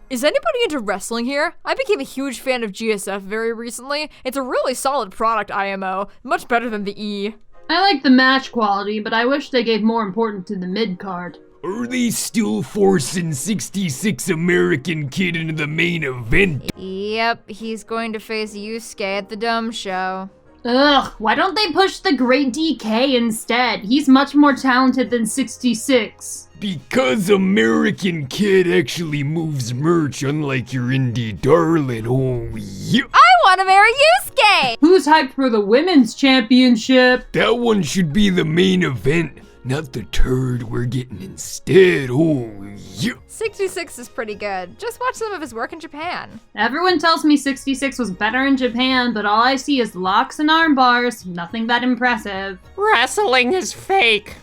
Is anybody into wrestling here? I became a huge fan of GSF very recently. It's a really solid product, IMO. Much better than the E. I like the match quality, but I wish they gave more importance to the mid-card. Are they still forcing 66 American Kid into the main event? Yep, he's going to face Yusuke at the Dome Show. Ugh, why don't they push the Great DK instead? He's much more talented than 66. Because American Kid actually moves merch, unlike your indie darling. Oh, yeah. I want to marry Yusuke! Who's hyped for the Women's Championship? That one should be the main event, not the turd we're getting instead. Oh, yeah. 66 is pretty good. Just watch some of his work in Japan. Everyone tells me 66 was better in Japan, but all I see is locks and arm bars. Nothing that impressive. Wrestling is fake.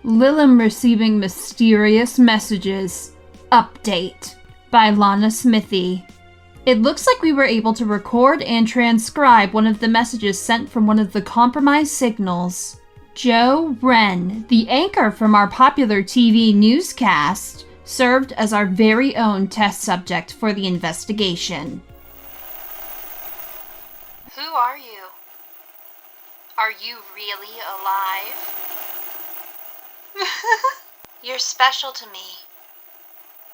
Lilim receiving mysterious messages. Update by Lana Smithy. It looks like we were able to record and transcribe one of the messages sent from one of the compromised signals. Joe Wren, the anchor from our popular TV newscast, served as our very own test subject for the investigation. Who are you? Are you really alive? You're special to me.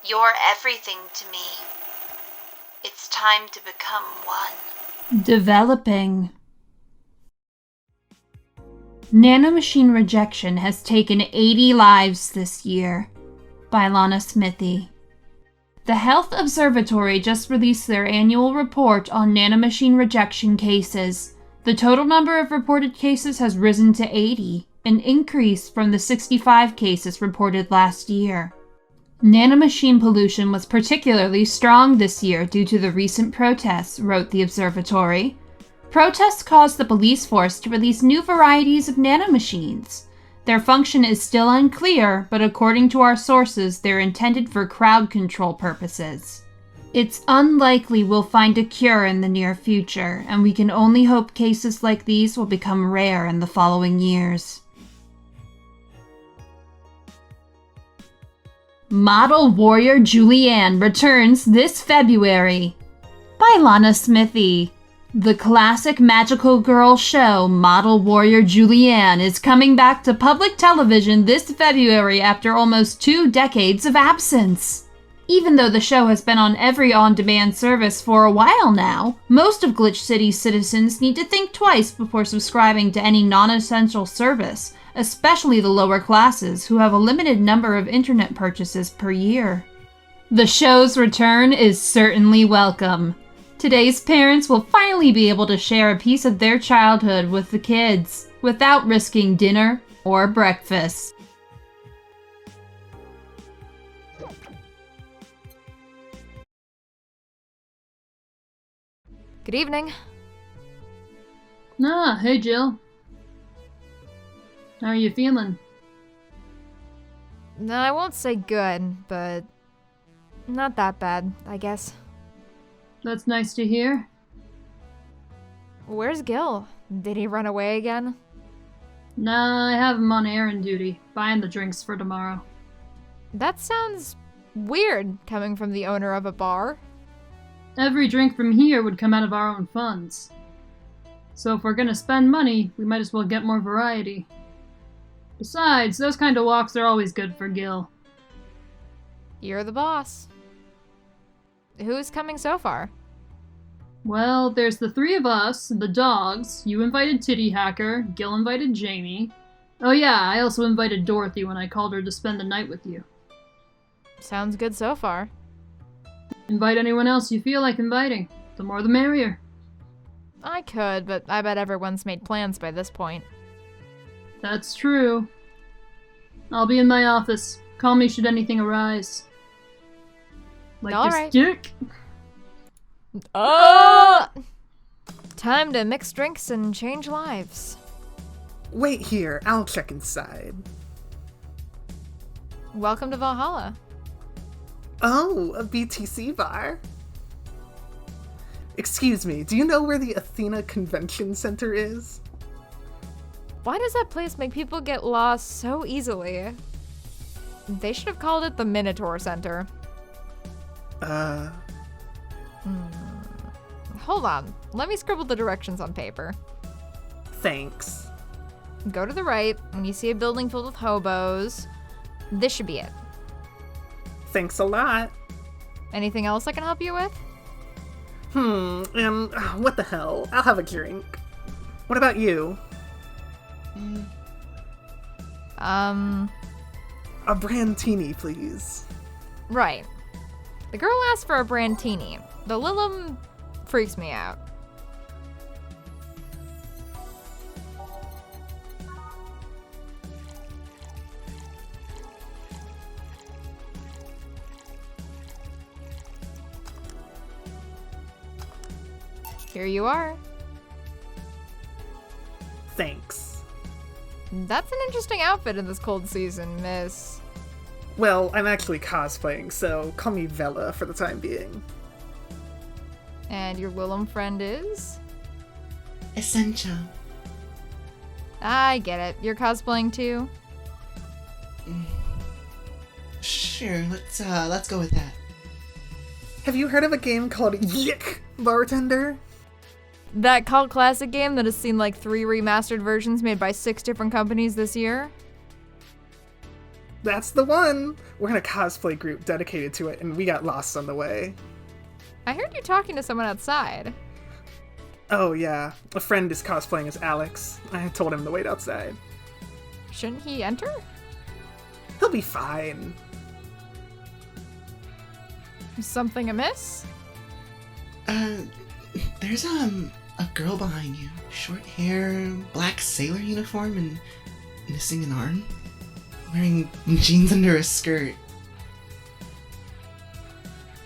You're everything to me. It's time to become one. Developing. Nanomachine rejection has taken 80 lives this year. By Lana Smithy. The Health Observatory just released their annual report on nanomachine rejection cases. The total number of reported cases has risen to 80, an increase from the 65 cases reported last year. Nanomachine pollution was particularly strong this year due to the recent protests, wrote the observatory. Protests caused the police force to release new varieties of nanomachines. Their function is still unclear, but according to our sources, they're intended for crowd control purposes. It's unlikely we'll find a cure in the near future, and we can only hope cases like these will become rare in the following years. Model Warrior Julianne returns this February. By Lana Smithy. The classic magical girl show Model Warrior Julianne is coming back to public television this February after almost 2 decades of absence. Even though the show has been on every on-demand service for a while now, most of Glitch City's citizens need to think twice before subscribing to any non-essential service, especially the lower classes who have a limited number of internet purchases per year. The show's return is certainly welcome. Today's parents will finally be able to share a piece of their childhood with the kids, without risking dinner or breakfast. Good evening. Ah, hey Jill. How are you feeling? No, I won't say good, but not that bad, I guess. That's nice to hear. Where's Gil? Did he run away again? Nah, I have him on errand duty, buying the drinks for tomorrow. That sounds weird, coming from the owner of a bar. Every drink from here would come out of our own funds. So if we're gonna spend money, we might as well get more variety. Besides, those kind of walks are always good for Gil. You're the boss. Who's coming so far? Well, there's the 3 of us, the dogs, you invited Titty Hacker, Gil invited Jamie. Oh yeah, I also invited Dorothy when I called her to spend the night with you. Sounds good so far. Invite anyone else you feel like inviting. The more the merrier. I could, but I bet everyone's made plans by this point. That's true. I'll be in my office. Call me should anything arise. Like All your right. stick? Oh! Time to mix drinks and change lives. Wait here, I'll check inside. Welcome to Valhalla. Oh, a BTC bar. Excuse me, do you know where the Athena Convention Center is? Why does that place make people get lost so easily? They should have called it the Minotaur Center. Hold on. Let me scribble the directions on paper. Thanks. Go to the right when you see a building filled with hobos. This should be it. Thanks a lot. Anything else I can help you with? What the hell? I'll have a drink. What about you? A brandtini, please. Right. The girl asked for a brandtini. The Lilum freaks me out. Here you are. Thanks. That's an interesting outfit in this cold season, miss. Well, I'm actually cosplaying, so call me Vella for the time being. And your Lilum friend is? Essentia. I get it. You're cosplaying too? Sure, let's go with that. Have you heard of a game called Yick Bartender? That cult classic game that has seen like 3 remastered versions made by 6 different companies this year? That's the one! We're in a cosplay group dedicated to it, and we got lost on the way. I heard you talking to someone outside. Oh yeah, a friend is cosplaying as Alex. I told him to wait outside. Shouldn't he enter? He'll be fine. Something amiss? There's a girl behind you. Short hair, black sailor uniform, and missing an arm. Wearing jeans under a skirt.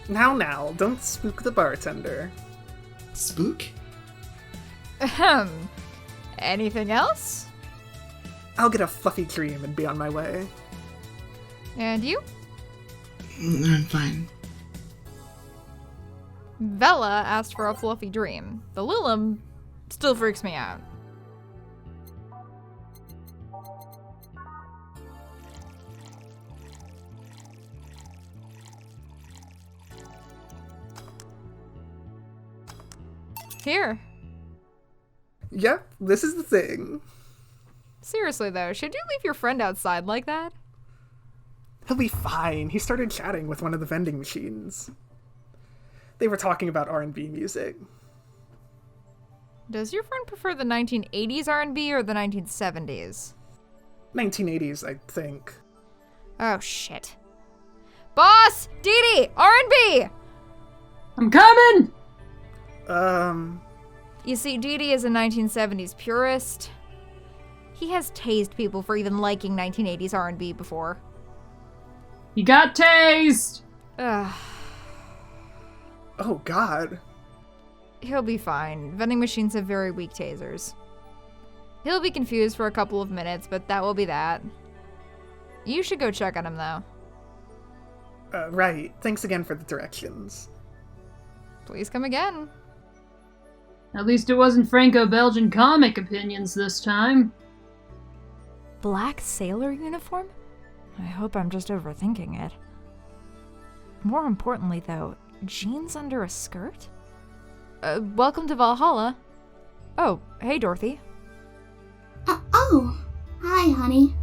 Now, don't spook the bartender. Spook? Ahem. Anything else? I'll get a fluffy dream and be on my way. And you? I'm fine. Vella asked for a fluffy dream. The Lilum still freaks me out. Here. Yep, this is the thing. Seriously though, should you leave your friend outside like that? He'll be fine. He started chatting with one of the vending machines. They were talking about R&B music. Does your friend prefer the 1980s R&B or the 1970s? 1980s, I think. Oh shit. Boss! Dee Dee! R&B! I'm coming! You see, Dee Dee is a 1970s purist. He has tased people for even liking 1980s R&B before. You got tased! Ugh. Oh god. He'll be fine. Vending machines have very weak tasers. He'll be confused for a couple of minutes, but that will be that. You should go check on him, though. Right. Thanks again for the directions. Please come again. At least it wasn't Franco-Belgian comic opinions this time. Black sailor uniform? I hope I'm just overthinking it. More importantly, though, jeans under a skirt? Welcome to Valhalla. Oh, hey, Dorothy. Oh, hi, honey.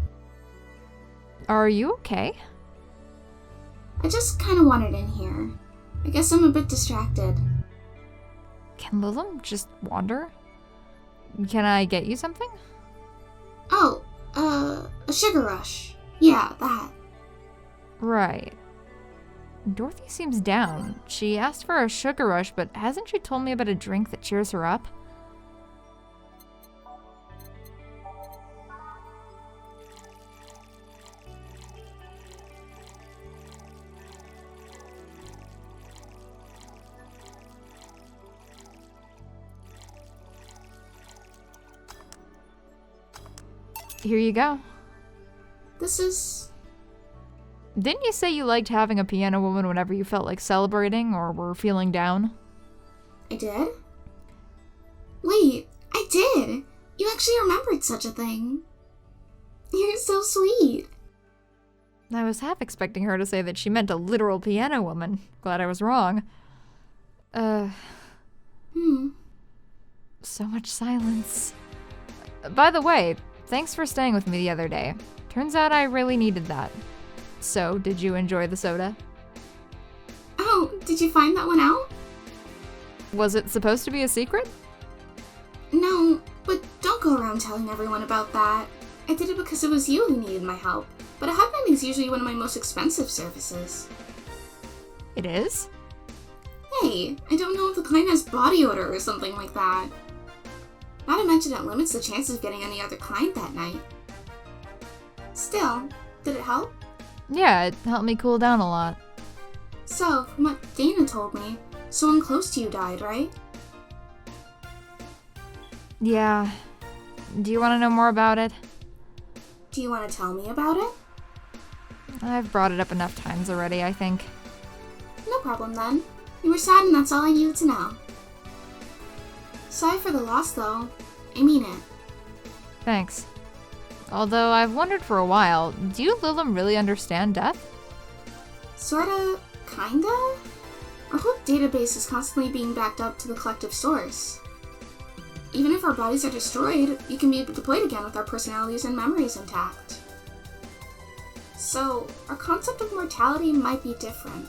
Are you okay? I just kind of wandered in here. I guess I'm a bit distracted. Can Lilum just wander? Can I get you something? Oh, a sugar rush. Yeah, that. Right. Dorothy seems down. She asked for a sugar rush, but hasn't she told me about a drink that cheers her up? Here you go. This is... Didn't you say you liked having a piano woman whenever you felt like celebrating or were feeling down? I did? Wait, I did! You actually remembered such a thing. You're so sweet. I was half expecting her to say that she meant a literal piano woman. Glad I was wrong. So much silence. By the way, thanks for staying with me the other day. Turns out I really needed that. So, did you enjoy the soda? Oh, did you find that one out? Was it supposed to be a secret? No, but don't go around telling everyone about that. I did it because it was you who needed my help, but a hot vending is usually one of my most expensive services. It is? Hey, I don't know if the client has body odor or something like that. Not to mention it limits the chances of getting any other client that night. Still, did it help? Yeah, it helped me cool down a lot. So, from what Dana told me, someone close to you died, right? Yeah. Do you want to know more about it? Do you want to tell me about it? I've brought it up enough times already, I think. No problem then. You were sad and that's all I needed to know. Sorry for the loss though. I mean it. Thanks. Although I've wondered for a while, do you Lilim really understand death? Sorta, kinda? Our whole database is constantly being backed up to the collective source. Even if our bodies are destroyed, we can be deployed again with our personalities and memories intact. So, our concept of mortality might be different.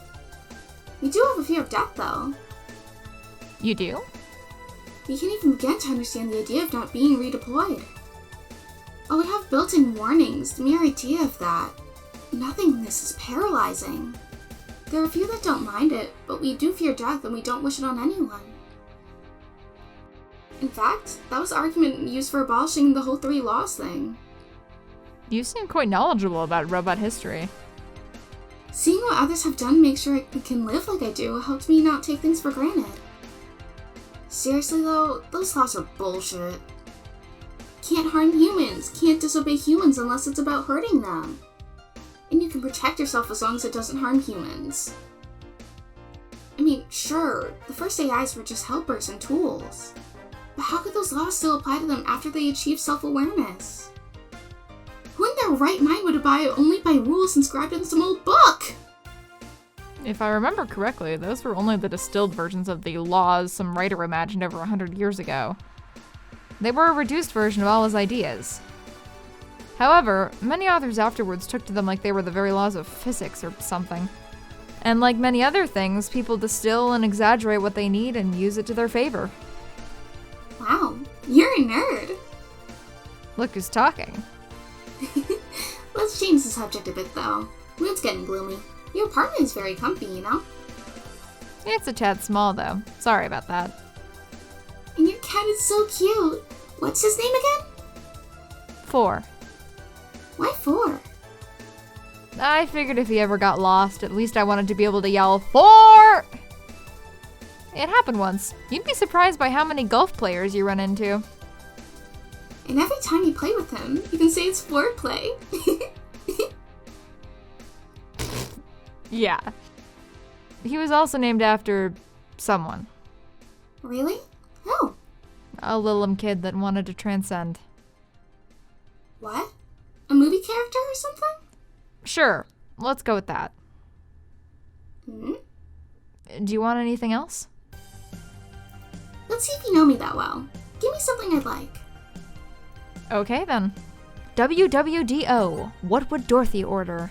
We do have a fear of death though. You do? We can't even begin to understand the idea of not being redeployed. Oh, we have built-in warnings, the mere idea of that. Nothingness is paralyzing. There are a few that don't mind it, but we do fear death and we don't wish it on anyone. In fact, that was the argument used for abolishing the whole 3 laws thing. You seem quite knowledgeable about robot history. Seeing what others have done to make sure I can live like I do helped me not take things for granted. Seriously though, those laws are bullshit. Can't harm humans, can't disobey humans unless it's about hurting them. And you can protect yourself as long as it doesn't harm humans. I mean, sure, the first AIs were just helpers and tools. But how could those laws still apply to them after they achieved self-awareness? Who in their right mind would abide only by rules inscribed in some old book? If I remember correctly, those were only the distilled versions of the laws some writer imagined over 100 years ago. They were a reduced version of all his ideas. However, many authors afterwards took to them like they were the very laws of physics or something. And like many other things, people distill and exaggerate what they need and use it to their favor. Wow, you're a nerd. Look who's talking. Let's change the subject a bit though. Mood's getting gloomy. Your apartment is very comfy, you know? It's a tad small though. Sorry about that. And your cat is so cute. What's his name again? 4. Why 4? I figured if he ever got lost, at least I wanted to be able to yell, 4! It happened once. You'd be surprised by how many golf players you run into. And every time you play with him, you can say it's foreplay. Yeah. He was also named after someone. Really? Who? A Lilim kid that wanted to transcend. What? A movie character or something? Sure, let's go with that. Hmm? Do you want anything else? Let's see if you know me that well. Give me something I'd like. Okay then. WWDO. What would Dorothy order?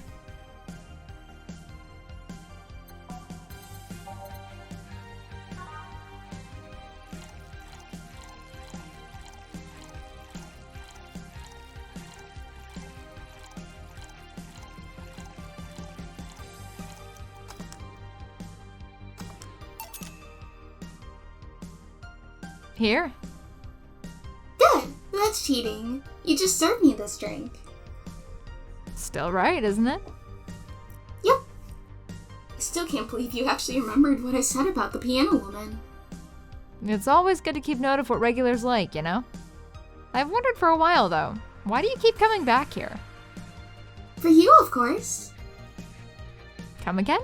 Here. Good. That's cheating. You just served me this drink. Still right, isn't it? Yep. I still can't believe you actually remembered what I said about the piano woman. It's always good to keep note of what regulars like, you know? I've wondered for a while, though. Why do you keep coming back here? For you, of course. Come again?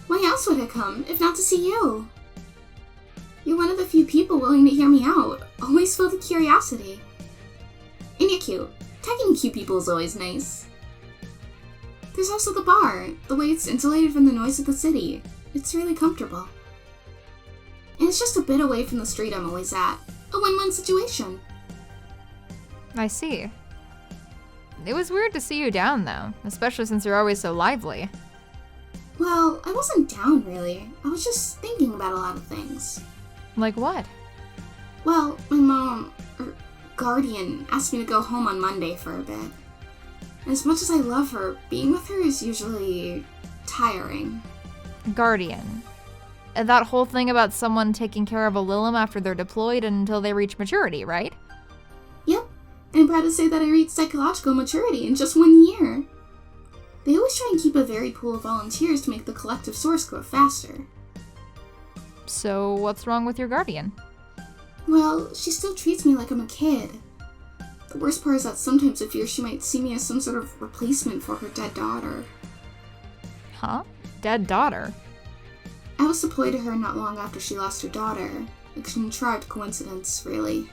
Why else would I come, if not to see you? a few people willing to hear me out. Always filled with curiosity. And you're cute. Talking to cute people is always nice. There's also the bar. The way it's insulated from the noise of the city. It's really comfortable. And it's just a bit away from the street I'm always at. A win-win situation. I see. It was weird to see you down, though, especially since you're always so lively. Well, I wasn't down, really. I was just thinking about a lot of things. Like what? Well, my mom, or guardian, asked me to go home on Monday for a bit. And as much as I love her, being with her is usually tiring. Guardian. That whole thing about someone taking care of a Lilim after they're deployed until they reach maturity, right? Yep. And I'm proud to say that I reached psychological maturity in just 1 year. They always try and keep a varied pool of volunteers to make the collective source grow faster. So what's wrong with your guardian? Well, she still treats me like I'm a kid. The worst part is that sometimes I fear she might see me as some sort of replacement for her dead daughter. Huh? Dead daughter? I was deployed to her not long after she lost her daughter. A contrived coincidence, really.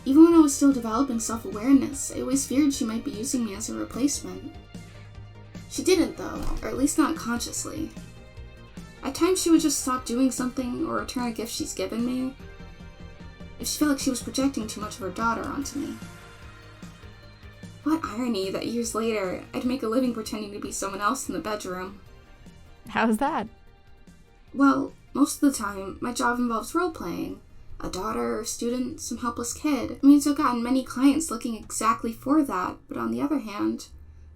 Even when I was still developing self-awareness, I always feared she might be using me as a replacement. She didn't, though, or at least not consciously. At times she would just stop doing something or return a gift she's given me, if she felt like she was projecting too much of her daughter onto me. What irony that years later, I'd make a living pretending to be someone else in the bedroom. How's that? Well, most of the time, my job involves role-playing. A daughter, student, some helpless kid. It means I've gotten many clients looking exactly for that, but on the other hand,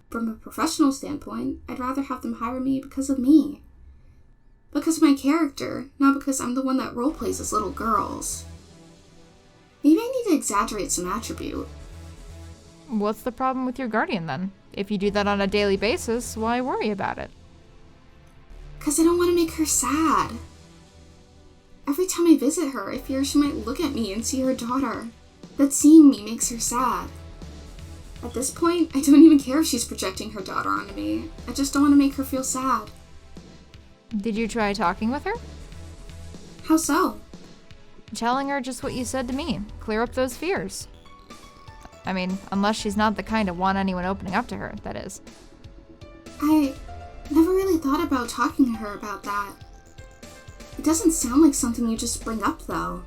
from a professional standpoint, I'd rather have them hire me because of me. Because of my character, not because I'm the one that role-plays as little girls. Maybe I need to exaggerate some attribute. What's the problem with your guardian, then? If you do that on a daily basis, why worry about it? Because I don't want to make her sad. Every time I visit her, I fear she might look at me and see her daughter. That seeing me makes her sad. At this point, I don't even care if she's projecting her daughter onto me. I just don't want to make her feel sad. Did you try talking with her? How so? Telling her just what you said to me. Clear up those fears. I mean, unless she's not the kind to want anyone opening up to her, that is. I never really thought about talking to her about that. It doesn't sound like something you just bring up, though.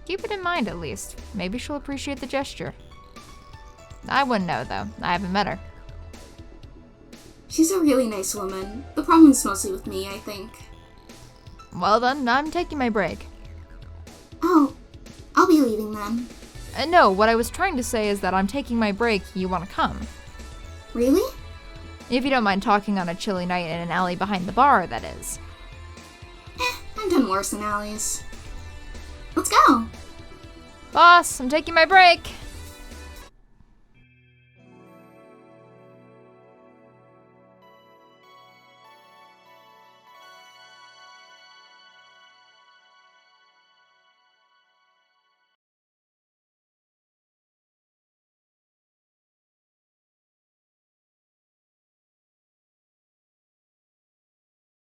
Keep it in mind, at least. Maybe she'll appreciate the gesture. I wouldn't know, though. I haven't met her. She's a really nice woman. The problem's mostly with me, I think. Well then, I'm taking my break. Oh, I'll be leaving then. No, what I was trying to say is that I'm taking my break. You want to come? Really? If you don't mind talking on a chilly night in an alley behind the bar, that is. I've done worse in alleys. Let's go! Boss, I'm taking my break.